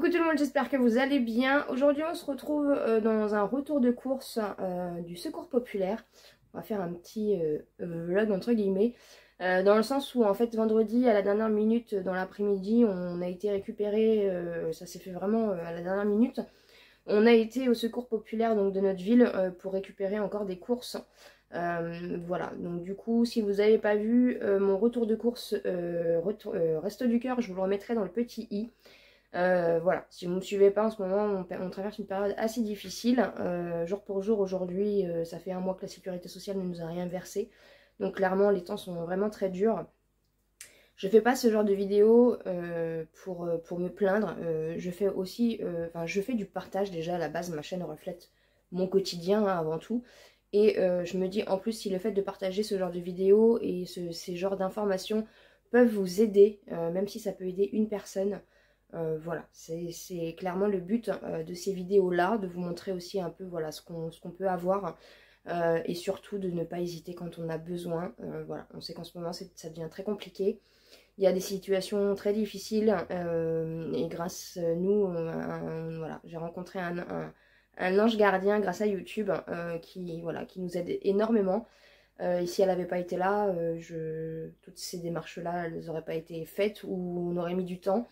Coucou tout le monde, j'espère que vous allez bien. Aujourd'hui on se retrouve dans un retour de course du Secours Populaire. On va faire un petit vlog entre guillemets. Dans le sens où en fait vendredi à la dernière minute dans l'après-midi on a été récupéré, ça s'est fait vraiment à la dernière minute. On a été au Secours Populaire donc, de notre ville pour récupérer encore des courses. Voilà, donc du coup si vous n'avez pas vu mon retour de course Resto du Cœur, je vous le remettrai dans le petit i. Voilà, si vous ne me suivez pas en ce moment, on traverse une période assez difficile. Jour pour jour, aujourd'hui, ça fait un mois que la sécurité sociale ne nous a rien versé. Donc clairement, les temps sont vraiment très durs. Je fais pas ce genre de vidéo pour me plaindre. Je fais aussi, je fais du partage déjà. À la base, ma chaîne reflète mon quotidien hein, avant tout. Et je me dis, en plus, si le fait de partager ce genre de vidéos et ces genres d'informations peuvent vous aider, même si ça peut aider une personne, voilà, c'est clairement le but de ces vidéos-là, de vous montrer aussi un peu voilà, ce qu'on peut avoir et surtout de ne pas hésiter quand on a besoin. Voilà, on sait qu'en ce moment ça devient très compliqué. Il y a des situations très difficiles et grâce à nous, voilà, j'ai rencontré un ange gardien grâce à YouTube voilà, qui nous aide énormément. Et si elle n'avait pas été là, toutes ces démarches-là, elles n'auraient pas été faites ou on aurait mis du temps.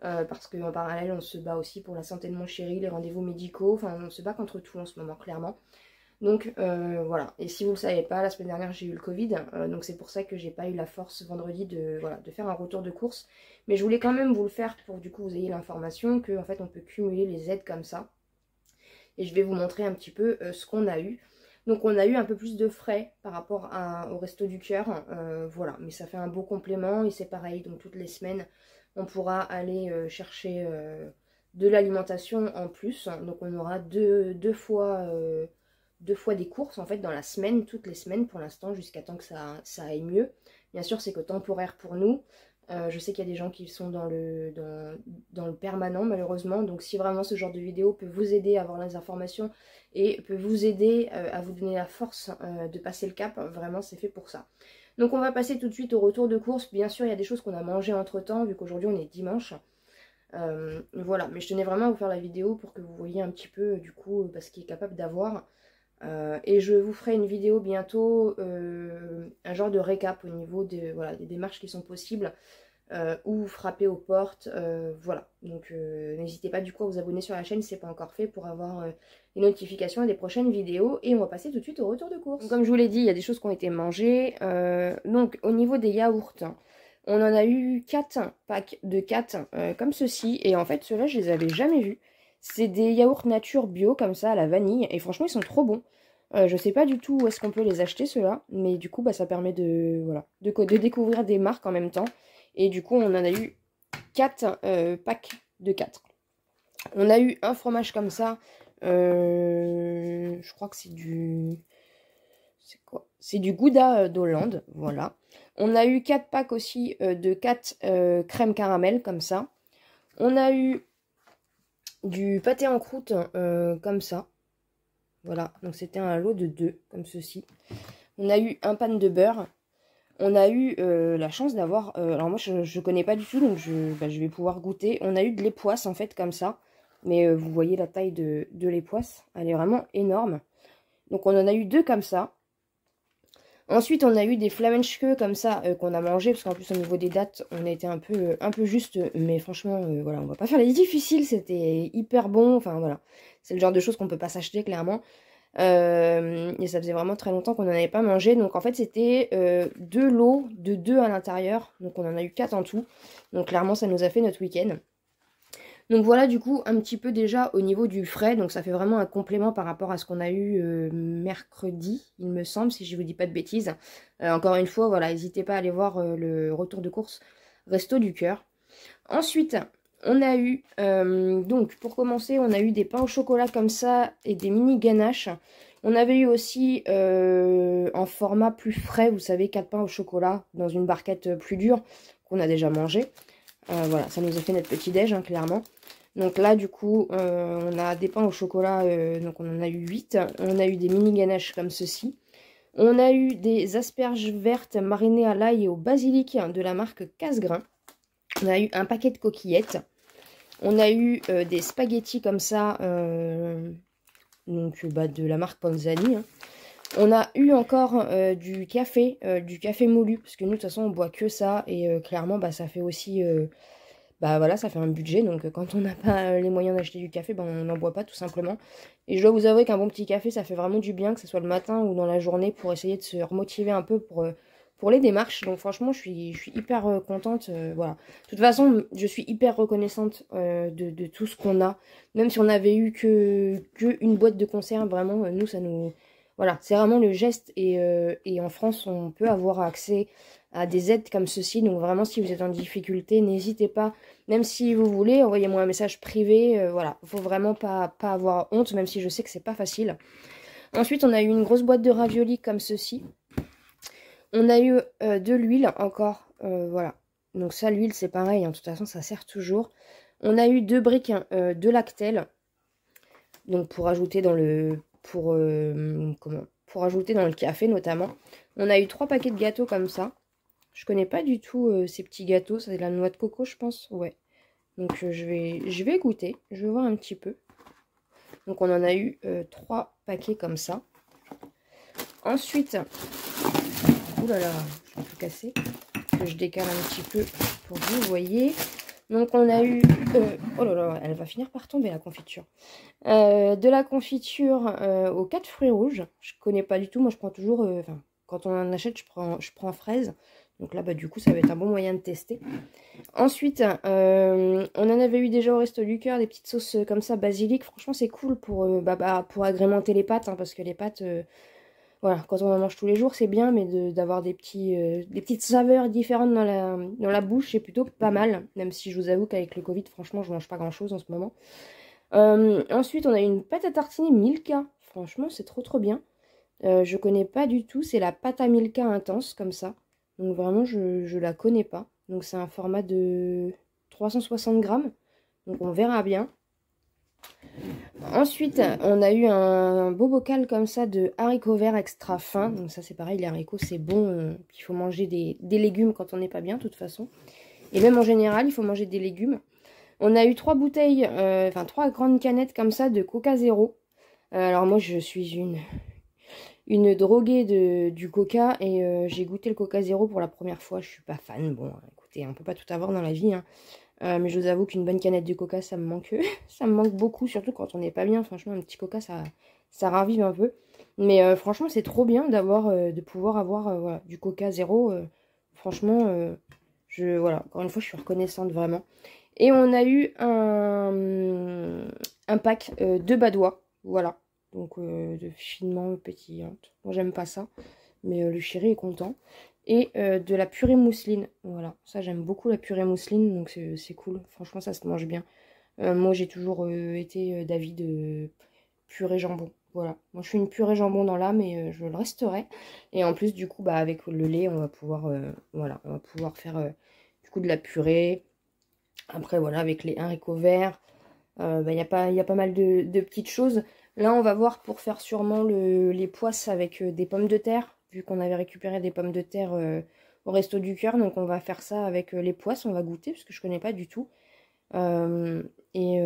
Parce qu'en parallèle on se bat aussi pour la santé de mon chéri, les rendez-vous médicaux, enfin on se bat contre tout en ce moment clairement. Donc voilà, et si vous ne le savez pas, la semaine dernière j'ai eu le Covid, donc c'est pour ça que j'ai pas eu la force vendredi voilà, de faire un retour de course. Mais je voulais quand même vous le faire pour du coup vous ayez l'information qu'en fait on peut cumuler les aides comme ça. Et je vais vous montrer un petit peu ce qu'on a eu. Donc on a eu un peu plus de frais par rapport au Resto du Cœur, voilà, mais ça fait un beau complément et c'est pareil, donc toutes les semaines on pourra aller chercher de l'alimentation en plus. Donc on aura deux fois des courses en fait dans la semaine, toutes les semaines pour l'instant, jusqu'à temps que ça aille mieux. Bien sûr c'est que temporaire pour nous. Je sais qu'il y a des gens qui sont dans le permanent malheureusement. Donc si vraiment ce genre de vidéo peut vous aider à avoir les informations et peut vous aider à vous donner la force de passer le cap, vraiment c'est fait pour ça. Donc on va passer tout de suite au retour de course. Bien sûr il y a des choses qu'on a mangées entre temps vu qu'aujourd'hui on est dimanche. Voilà, mais je tenais vraiment à vous faire la vidéo pour que vous voyez un petit peu du coup ce qu'il est capable d'avoir. Et je vous ferai une vidéo bientôt, un genre de récap au niveau voilà, des démarches qui sont possibles ou frapper aux portes, voilà. Donc n'hésitez pas du coup à vous abonner sur la chaîne si ce n'est pas encore fait pour avoir les notifications des prochaines vidéos. Et on va passer tout de suite au retour de course. Donc, comme je vous l'ai dit, il y a des choses qui ont été mangées. Donc au niveau des yaourts, on en a eu 4 packs de 4 comme ceci. Et en fait ceux-là je les avais jamais vus. C'est des yaourts nature bio comme ça à la vanille. Et franchement ils sont trop bons. Je sais pas du tout où est-ce qu'on peut les acheter ceux-là. Mais du coup bah, ça permet voilà, de découvrir des marques en même temps. Et du coup, on en a eu 4 packs de 4. On a eu un fromage comme ça. Je crois que c'est du... C'est quoi? C'est du Gouda d'Hollande. Voilà. On a eu 4 packs aussi de 4 crème caramel comme ça. On a eu du pâté en croûte comme ça. Voilà. Donc c'était un lot de 2 comme ceci. On a eu un pan de beurre. On a eu la chance d'avoir... alors moi, je connais pas du tout, donc je vais pouvoir goûter. On a eu de l'époisse, en fait, comme ça. Mais vous voyez la taille de l'époisse. Elle est vraiment énorme. Donc on en a eu 2 comme ça. Ensuite, on a eu des flamenschke comme ça qu'on a mangé. Parce qu'en plus, au niveau des dates, on a été un peu juste. Mais franchement, voilà, on va pas faire les difficiles. C'était hyper bon. Enfin, voilà. C'est le genre de choses qu'on peut pas s'acheter, clairement. Et ça faisait vraiment très longtemps qu'on n'en avait pas mangé. Donc en fait c'était 2 lots de 2 à l'intérieur. Donc on en a eu 4 en tout. Donc clairement ça nous a fait notre week-end. Donc voilà du coup un petit peu déjà au niveau du frais. Donc ça fait vraiment un complément par rapport à ce qu'on a eu mercredi, il me semble, si je vous dis pas de bêtises. Encore une fois, voilà, n'hésitez pas à aller voir le retour de course Resto du Cœur. Ensuite, on a eu, donc pour commencer, on a eu des pains au chocolat comme ça et des mini ganaches. On avait eu aussi en format plus frais, vous savez, 4 pains au chocolat dans une barquette plus dure qu'on a déjà mangé. Voilà, ça nous a fait notre petit déj, hein, clairement. Donc là, du coup, on a des pains au chocolat, donc on en a eu 8. On a eu des mini ganaches comme ceci. On a eu des asperges vertes marinées à l'ail et au basilic de la marque Casse-Grain. On a eu un paquet de coquillettes. On a eu des spaghettis comme ça, donc de la marque Panzani, hein. On a eu encore du café moulu, parce que nous de toute façon on boit que ça, et clairement ça fait aussi, voilà, ça fait un budget, donc quand on n'a pas les moyens d'acheter du café, on n'en boit pas tout simplement. Et je dois vous avouer qu'un bon petit café, ça fait vraiment du bien, que ce soit le matin ou dans la journée, pour essayer de se remotiver un peu pour les démarches. Donc franchement, je suis hyper contente, voilà. De toute façon, je suis hyper reconnaissante de tout ce qu'on a. Même si on avait eu que une boîte de conserve, vraiment, nous, ça nous... Voilà, c'est vraiment le geste, et en France, on peut avoir accès à des aides comme ceci. Donc vraiment, si vous êtes en difficulté, n'hésitez pas. Même si vous voulez, envoyez-moi un message privé. Voilà, il faut vraiment pas avoir honte, même si je sais que c'est pas facile. Ensuite, on a eu une grosse boîte de raviolis comme ceci. On a eu de l'huile encore, voilà. Donc ça, l'huile, c'est pareil, hein, de toute façon, ça sert toujours. On a eu 2 briques de Lactel, donc pour ajouter dans le... Pour ajouter dans le café, notamment. On a eu 3 paquets de gâteaux comme ça. Je connais pas du tout ces petits gâteaux, c'est de la noix de coco, je pense, ouais. Donc je vais goûter, je vais voir un petit peu. Donc on en a eu 3 paquets comme ça. Ensuite, oulala, je vais tout casser, que je décale un petit peu pour que vous voyez. Donc on a eu, oh là là, elle va finir par tomber la confiture. De la confiture aux 4 fruits rouges. Je connais pas du tout, moi je prends toujours, quand on en achète, je prends fraise. Donc là, du coup, ça va être un bon moyen de tester. Ensuite, on en avait eu déjà au Resto du Cœur, des petites sauces comme ça, basilic. Franchement, c'est cool pour agrémenter les pâtes, hein, parce que les pâtes, voilà, quand on en mange tous les jours, c'est bien, mais d'avoir des petites saveurs différentes dans la bouche, c'est plutôt pas mal. Même si je vous avoue qu'avec le Covid, franchement, je mange pas grand-chose en ce moment. Ensuite, on a une pâte à tartiner Milka. Franchement, c'est trop bien. Je connais pas du tout, c'est la pâte à Milka intense, comme ça. Donc vraiment, je la connais pas. Donc c'est un format de 360 grammes. Donc on verra bien. Ensuite, on a eu un beau bocal comme ça de haricots verts extra fins. Donc ça c'est pareil, les haricots c'est bon. Il faut manger des légumes quand on n'est pas bien de toute façon. Et même en général, il faut manger des légumes. On a eu 3 bouteilles, 3 grandes canettes comme ça de Coca Zéro. Alors moi je suis une droguée du coca, et j'ai goûté le Coca Zéro pour la première fois. Je suis pas fan. Bon, écoutez, on peut pas tout avoir dans la vie, hein. Mais je vous avoue qu'une bonne canette de coca, ça me manque ça me manque beaucoup, surtout quand on n'est pas bien. Franchement, un petit coca, ça ravive un peu. Mais franchement, c'est trop bien de pouvoir avoir voilà, du Coca Zéro. Franchement, voilà, encore une fois, je suis reconnaissante vraiment. Et on a eu un pack de badois, voilà. Donc de finement pétillante. Moi j'aime pas ça, mais le chéri est content. Et de la purée mousseline, voilà. Ça j'aime beaucoup la purée mousseline, donc c'est cool. Franchement ça se mange bien. Moi j'ai toujours été d'avis de purée jambon. Voilà. Moi je suis une purée jambon dans l'âme, et je le resterai. Et en plus du coup avec le lait on va pouvoir voilà, on va pouvoir faire du coup de la purée. Après voilà, avec les haricots verts, il y a pas mal de petites choses. Là, on va voir pour faire sûrement les poisses avec des pommes de terre, vu qu'on avait récupéré des pommes de terre au Resto du Cœur. Donc, on va faire ça avec les poisses. On va goûter, parce que je connais pas du tout. Et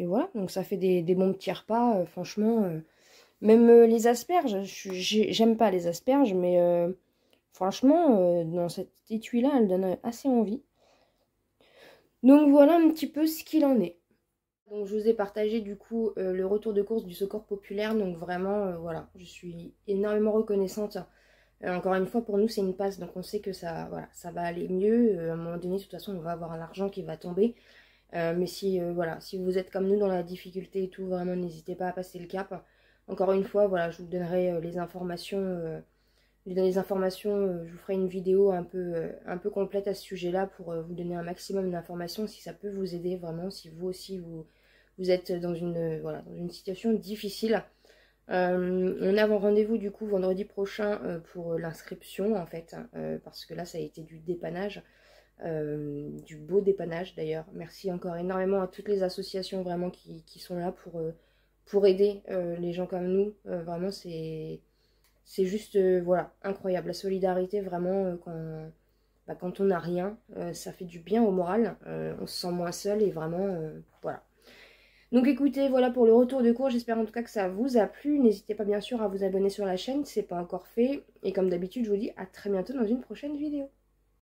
voilà, donc ça fait des bons petits repas. Franchement, même les asperges, j'aime pas les asperges, mais franchement, dans cette étui-là, elle donne assez envie. Donc, voilà un petit peu ce qu'il en est. Donc je vous ai partagé du coup le retour de course du Secours Populaire, donc vraiment voilà, je suis énormément reconnaissante. Encore une fois, pour nous c'est une passe, donc on sait que ça, voilà, ça va aller mieux. À un moment donné, de toute façon, on va avoir l'argent qui va tomber. Mais si voilà, si vous êtes comme nous dans la difficulté et tout, vraiment n'hésitez pas à passer le cap. Encore une fois, voilà, je vous donnerai les informations. Je vous ferai une vidéo un peu complète à ce sujet-là pour vous donner un maximum d'informations si ça peut vous aider vraiment, si vous aussi vous êtes dans voilà, dans une situation difficile. On a un rendez-vous du coup vendredi prochain pour l'inscription en fait, parce que là ça a été du dépannage, du beau dépannage d'ailleurs. Merci encore énormément à toutes les associations vraiment qui sont là pour aider les gens comme nous. Vraiment c'est juste voilà, incroyable. La solidarité vraiment bah, quand on n'a rien, ça fait du bien au moral, on se sent moins seul et vraiment, voilà. Donc écoutez, voilà pour le retour de cours, j'espère en tout cas que ça vous a plu. N'hésitez pas bien sûr à vous abonner sur la chaîne si ce n'est pas encore fait. Et comme d'habitude, je vous dis à très bientôt dans une prochaine vidéo.